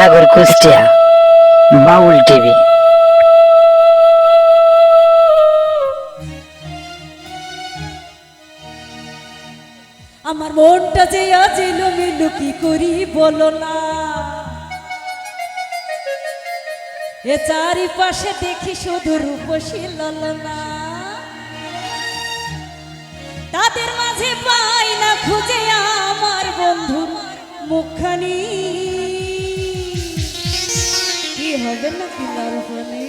রানীনগর কুষ্টিয়া বাউল TV. আমার মনটা যে আজ এলোমেলো কি করি বলো না, এ চারিপাশে দেখি শুধু রূপসী ললনা, তাদের মাঝে পাই না খুঁজে আমার বন্ধুর মুখখানি। কি হবে না কি লালখানি,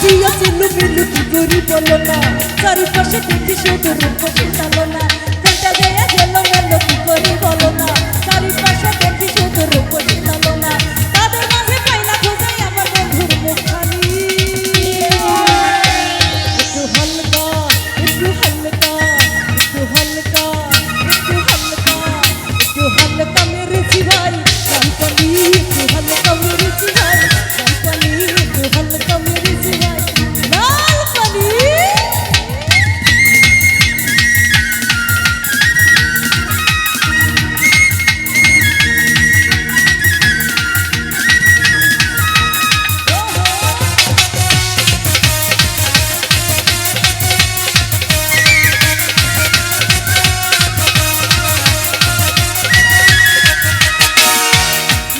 জিয়া চিল্লু মিল্লু কি করি বলো না, চারিপাশে দেখি শুধু রূপসী ললনা, কোনটা গেয়া গেল মেলো কি করি বলো না, চারিপাশে দেখি শুধু রূপসী ললনা, তাদের মাঝে পাই না খুঁজে আমার বন্ধুর মুখখানি। একটু হালকা একটু হালকা একটু হালকা একটু হালকা একটু হালকা মেরেছি ভাই কালকানি, একটু হালকা মেরেছি ভাই কালকানি, একটু হালকা মেরেছি ভাই লালকানি।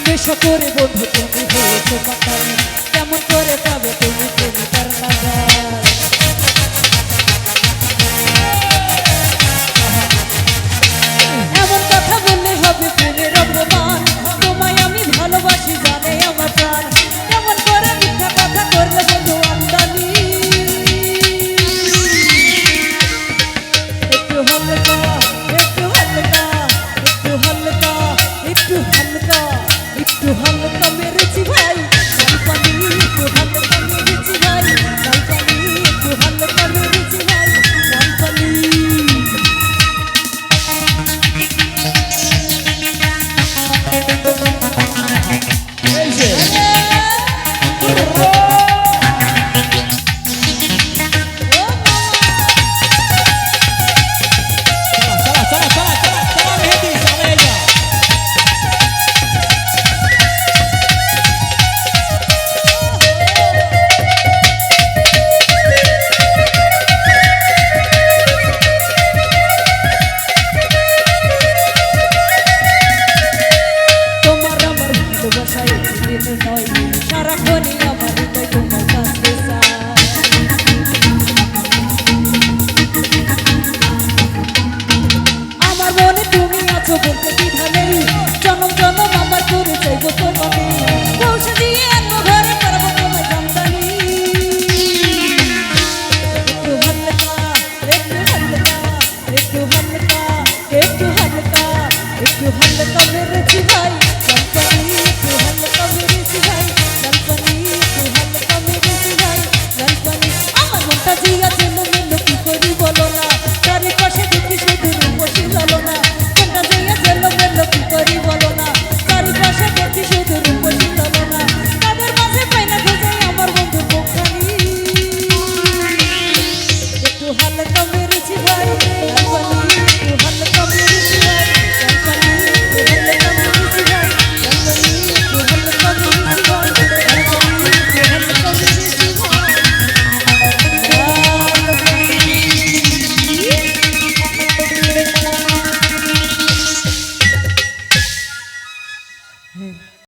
নেশা করে বন্ধু তুমি হয়েছো পাতাল, কেমন করে পাবে তুমি তুমি তার নাগাল। এমন কথা বললে হবে প্রেমের অপমান, তোমায় আমি ভালোবাসি জানে আমার প্রাণ, কেমন করে মিথ্যা কথা করলে বন্ধু আমদানি। একটু হালকা একটু হালকা একটু হালকা একটু হালকা একটু হালকা মেরেছি ভাই লালপানি, একটু হালকা মেরেছি ভাই লালপানি, একটু হালকা মেরেছি ভাই লালপানি। সারাক্ষণই আমার হৃদয় তোমার কাছে চায়, আমার মনে তুমি আছো বলতে দ্বিধা নেই, জনম জনম আমার করে চাইবো তোমাকে।